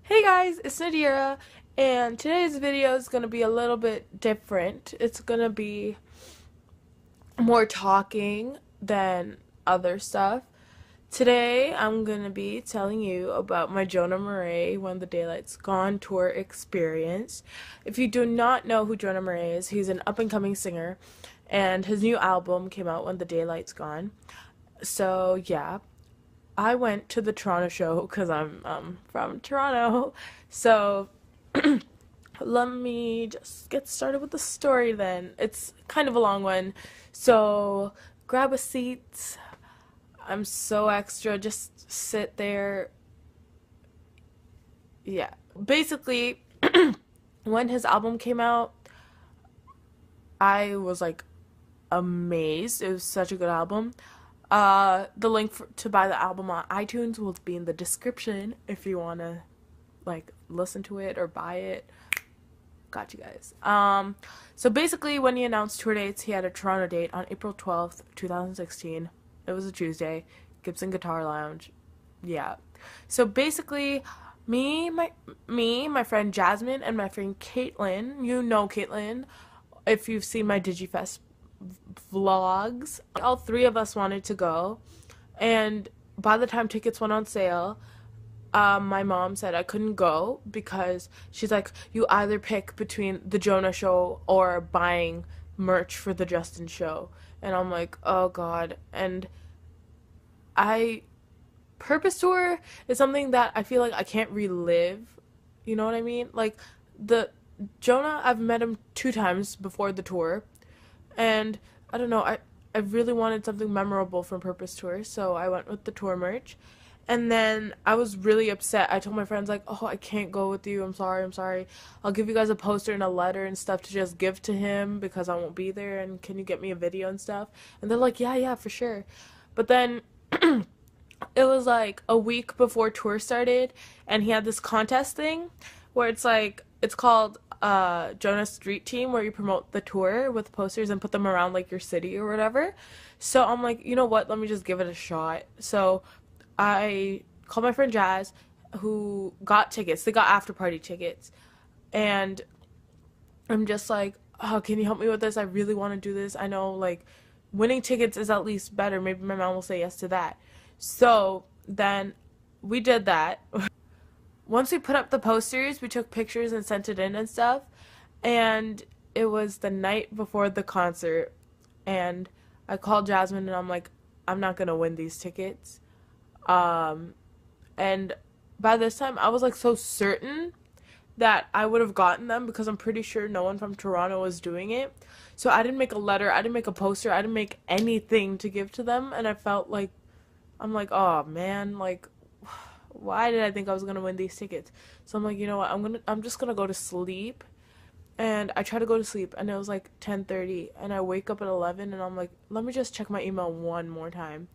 Hey guys, it's Naadira, and today's video is going to be a little bit different. It's going to be more talking than other stuff. Today, I'm going to be telling you about my Jonah Marais When the Daylight's Gone tour experience. If you do not know who Jonah Marais is, he's an up-and-coming singer, and his new album came out when the daylight's gone. So, yeah, I went to the Toronto show because I'm from Toronto. So let me just get started with the story then. It's kind of a long one. So grab a seat. I'm so extra. Just sit there. Yeah. Basically, when his album came out, I was like amazed. It was such a good album. The link to buy the album on iTunes will be in the description if you want to like listen to it or buy it. Got you guys. So basically when he announced tour dates, he had a Toronto date on April 12th, 2016. It was a Tuesday. Gibson Guitar Lounge. Yeah. So basically my friend Jasmine and my friend Caitlin, you know Caitlin if you've seen my DigiFest vlogs. All three of us wanted to go, and by the time tickets went on sale, my mom said I couldn't go because she's like, you either pick between the Jonah show or buying merch for the Justin show. And I'm like, oh god. And I Purpose Tour is something that I feel like I can't relive. You know what I mean? Like the Jonah, I've met him 2 times before the tour, and I don't know, I really wanted something memorable from Purpose Tour, so I went with the tour merch. And then I was really upset. I told my friends like, "Oh, I can't go with you. I'm sorry. I'm sorry. I'll give you guys a poster and a letter and stuff to just give to him because I won't be there, and can you get me a video and stuff?" And they're like, "Yeah, yeah, for sure." But then it was like a week before tour started, and he had this contest thing where it's called Jonah Street Team, where you promote the tour with posters and put them around like your city or whatever. So I'm like, you know what, let me just give it a shot. So I called my friend Jazz, who got tickets. They got after party tickets, and I'm just like, oh, can you help me with this? I really want to do this. I know like winning tickets is at least better. Maybe my mom will say yes to that. So then we did that. Once we put up the posters, we took pictures and sent it in and stuff. And it was the night before the concert. And I called Jasmine and I'm like, I'm not going to win these tickets. Um, and by this time, I was like so certain that I would have gotten them because I'm pretty sure no one from Toronto was doing it. So I didn't make a letter, I didn't make a poster, I didn't make anything to give to them. And I felt like, I'm like, oh man, like, why did I think I was gonna win these tickets? So I'm like, you know what, I'm just gonna go to sleep. And I try to go to sleep, and it was like 10:30, and I wake up at 11, and I'm like, let me just check my email one more time.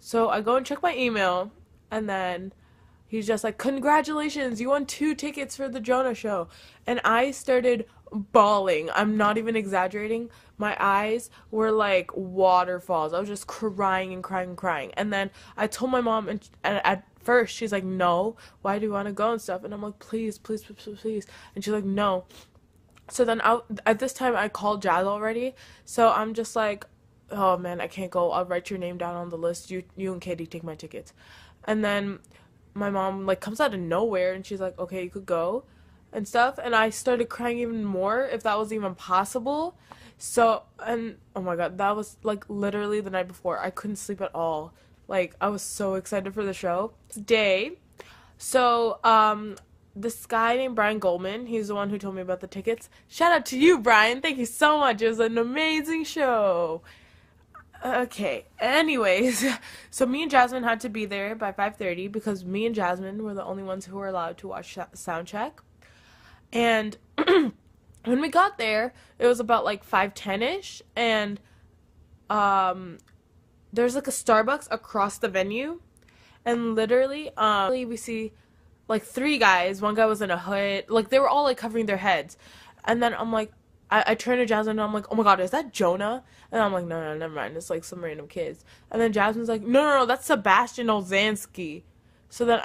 So I go and check my email, and then he's just like, congratulations, you won 2 tickets for the Jonah show. And I started bawling. I'm not even exaggerating. My eyes were like waterfalls. I was just crying and crying and crying. And then I told my mom, and at first she's like, no, why do you want to go and stuff? And I'm like, please, please, please, please, please. And she's like, no. So then at this time I called Jazz already. So I'm just like, oh man, I can't go. I'll write your name down on the list. You and Katie take my tickets. And then my mom like comes out of nowhere and she's like, okay, you could go and stuff. And I started crying even more, if that was even possible. So, and oh my god, that was like literally the night before. I couldn't sleep at all. Like I was so excited for the show. Today, so this guy named Brian Goldman, he's the one who told me about the tickets. Shout out to you, Brian. Thank you so much. It was an amazing show. Okay, anyways, so me and Jasmine had to be there by 5:30 because me and Jasmine were the only ones who were allowed to watch sound check. And when we got there, it was about like 5:10ish, and um there's like a Starbucks across the venue, and literally we see like 3 guys. One guy was in a hood, like they were all like covering their heads. And then I'm like, I turned to Jasmine and I'm like, oh my god, is that Jonah? And I'm like, no, no, never mind, it's like some random kids. And then Jasmine's like, no, no, no, that's Sebastian Olzanski. So then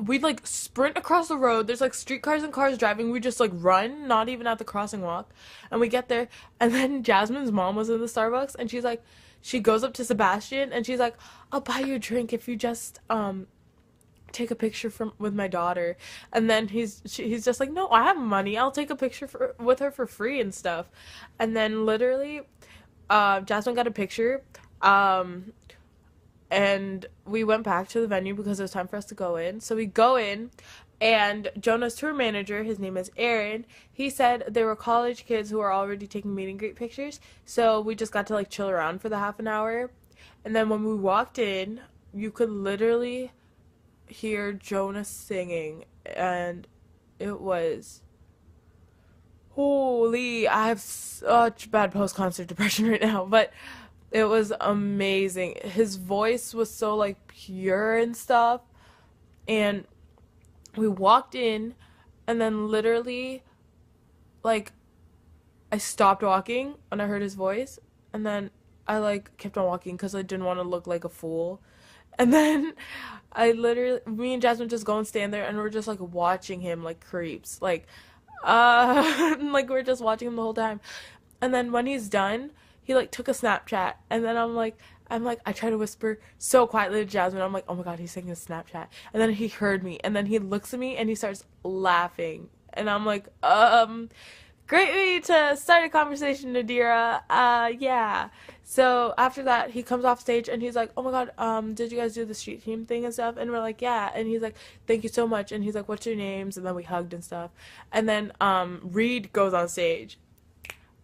we like sprint across the road. There's like streetcars and cars driving. We just like run, not even at the crossing walk. And we get there. And then Jasmine's mom was in the Starbucks and she goes up to Sebastian and she's like, I'll buy you a drink if you just, take a picture with my daughter. And then he's just like, no, I have money. I'll take a picture with her for free and stuff. And then literally, Jasmine got a picture. And we went back to the venue because it was time for us to go in. So we go in, and Jonah's tour manager, his name is Aaron, he said there were college kids who were already taking meet and greet pictures. So we just got to like chill around for the half an hour. And then when we walked in, you could literally hear Jonah singing, and it was holy. I have such bad post-concert depression right now, but it was amazing. His voice was so like pure and stuff. And we walked in, and then literally like I stopped walking when I heard his voice, and then I like kept on walking because I didn't want to look like a fool. And then me and Jasmine just go and stand there, and we're just like watching him like creeps, like like we're just watching him the whole time. And then when he's done, he like took a Snapchat, and then I try to whisper so quietly to Jasmine. I'm like, oh my god, he's taking a Snapchat. And then he heard me, and then he looks at me and he starts laughing, and I'm like, great way to start a conversation, Naadira. Yeah. So after that, he comes off stage and he's like, oh my god, did you guys do the street team thing and stuff? And we're like, yeah. And he's like, thank you so much. And he's like, what's your names? And then we hugged and stuff. And then Reed goes on stage.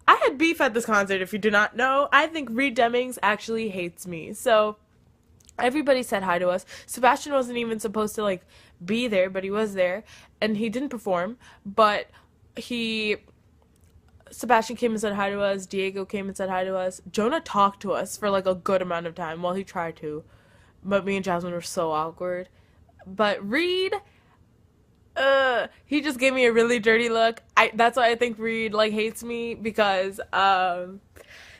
I had beef at this concert, if you do not know. I think Reed Demings actually hates me. So everybody said hi to us. Sebastian wasn't even supposed to like be there, but he was there, and he didn't perform. But Sebastian came and said hi to us. Diego came and said hi to us. Jonah talked to us for like a good amount of time. Well, he tried to, but me and Jasmine were so awkward. But Reed, he just gave me a really dirty look. That's why I think Reed like hates me, because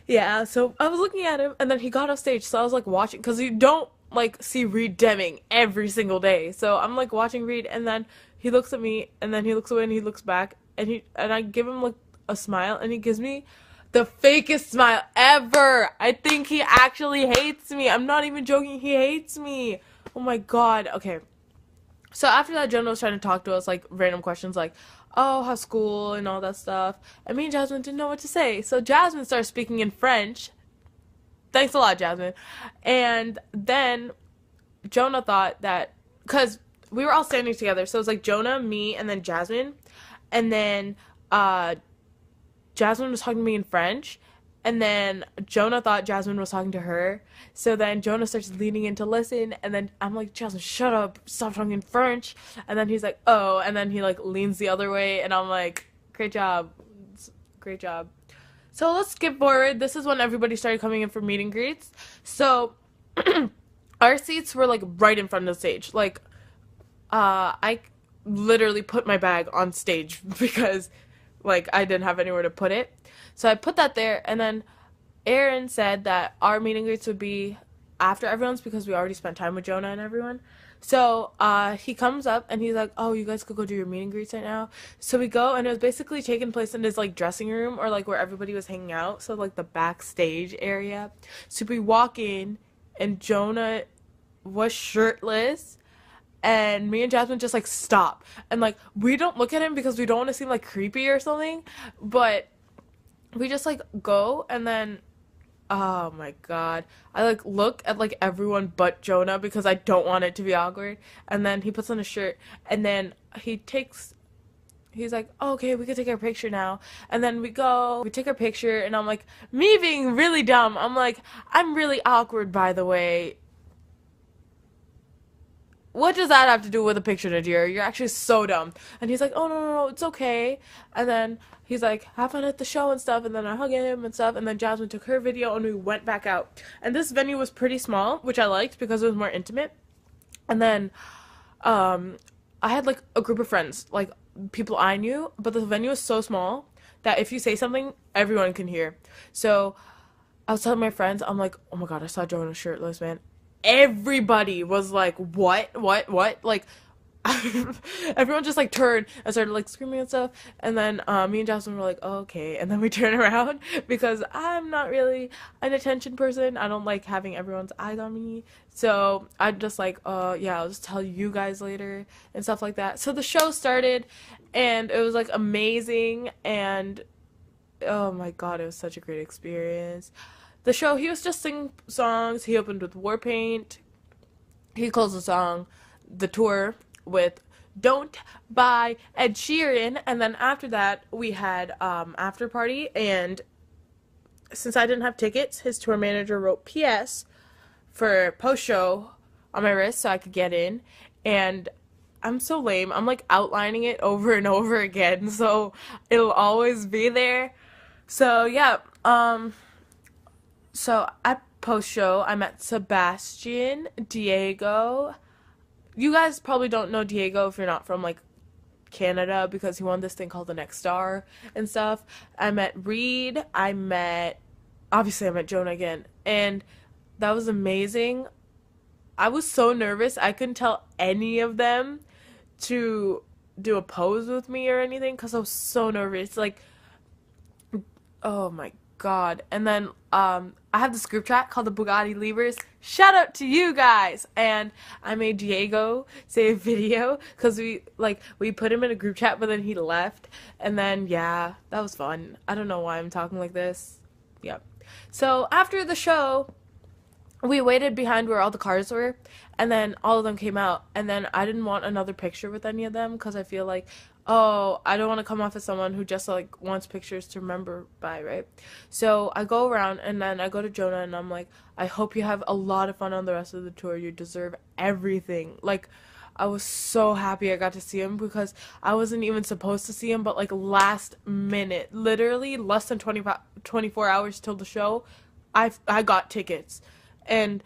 yeah. So I was looking at him, and then he got off stage. So I was like watching, because you don't like see Reed Deming every single day. So I'm like watching Reed, and then he looks at me, and then he looks away, and he looks back, and I give him like a smile, and he gives me the fakest smile ever. I think he actually hates me. I'm not even joking. He hates me. Oh my god. Okay. So after that, Jonah was trying to talk to us, like, random questions, like, oh, how's school, and all that stuff. And me and Jasmine didn't know what to say. So Jasmine started speaking in French. Thanks a lot, Jasmine. And then Jonah thought that, because we were all standing together, so it was like Jonah, me, and then Jasmine. And then Jasmine was talking to me in French, and then Jonah thought Jasmine was talking to her. So then Jonah starts leaning in to listen, and then I'm like, Jasmine, shut up, stop talking in French. And then he's like, oh, and then he like leans the other way, and I'm like, great job, great job. So let's skip forward. This is when everybody started coming in for meet and greets. So our seats were like right in front of the stage. Like I literally put my bag on stage because like I didn't have anywhere to put it. So I put that there, and then Aaron said that our meet and greets would be after everyone's, because we already spent time with Jonah and everyone. So he comes up and he's like, oh, you guys could go do your meet and greets right now. So we go, and it was basically taking place in his like dressing room, or like where everybody was hanging out, so like the backstage area. So we walk in, and Jonah was shirtless, and me and Jasmine just like stop, and like we don't look at him because we don't want to seem like creepy or something, but we just like go, and then oh my god, I like look at like everyone but Jonah because I don't want it to be awkward. And then he puts on a shirt, and then he's like, oh, okay, we can take our picture now. And then we take our picture, and I'm like, me being really dumb, I'm like, I'm really awkward, by the way. What does that have to do with a picture, Naadira? You're actually so dumb. And he's like, oh, no, it's okay. And then he's like, have fun at the show and stuff. And then I hug him and stuff. And then Jasmine took her video, and we went back out. And this venue was pretty small, which I liked because it was more intimate. And then I had like a group of friends, like people I knew, but the venue was so small that if you say something, everyone can hear. So I was telling my friends, I'm like, oh my god, I saw Jonah shirtless, man. everybody was like, what? Like, everyone just like turned and started like screaming and stuff. And then me and Jasmine were like, oh, okay. And then we turn around because I'm not really an attention person. I don't like having everyone's eyes on me. So I'm just like, yeah, I'll just tell you guys later and stuff like that. So the show started and it was like amazing. And oh my god, it was such a great experience. The show, he was just singing songs. He opened with Warpaint. He closed the tour with Don't by Ed Sheeran. And then after that, we had after party. And since I didn't have tickets, his tour manager wrote PS for post show on my wrist so I could get in. And I'm so lame. I'm like outlining it over and over again, so it'll always be there. So yeah, so at post show, I met Sebastian, Diego. You guys probably don't know Diego if you're not from like Canada because he won this thing called the Next Star and stuff. I met Reed. Obviously, I met Jonah again, and that was amazing. I was so nervous. I couldn't tell any of them to do a pose with me or anything because I was so nervous. Like, oh my god. And then I have this group chat called the Bugatti Leavers. Shout out to you guys. And I made Diego say a video because we put him in a group chat, but then he left. And then yeah, that was fun. I don't know why I'm talking like this. Yep. So after the show, we waited behind where all the cars were, and then all of them came out, and then I didn't want another picture with any of them because I feel like, oh, I don't want to come off as someone who just like wants pictures to remember by, right? So I go around and then I go to Jonah and I'm like, I hope you have a lot of fun on the rest of the tour. You deserve everything. Like, I was so happy I got to see him because I wasn't even supposed to see him, but like last minute, literally less than 24 hours till the show, I got tickets. And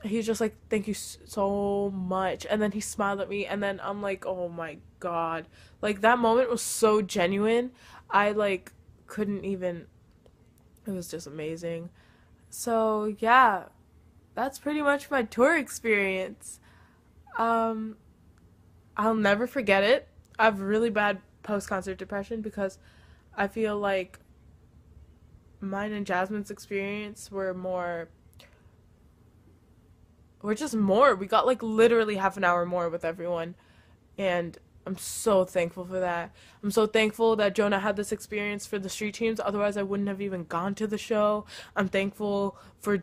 he's just like, thank you so much. And then he smiled at me, and then I'm like, oh my god. Like, that moment was so genuine. I like couldn't even, it was just amazing. So yeah, that's pretty much my tour experience. um I'll never forget it. I have really bad post-concert depression because I feel like mine and Jasmine's experience were just more. We got like literally half an hour more with everyone. And I'm so thankful for that. I'm so thankful that Jonah had this experience for the street teams. Otherwise, I wouldn't have even gone to the show. I'm thankful for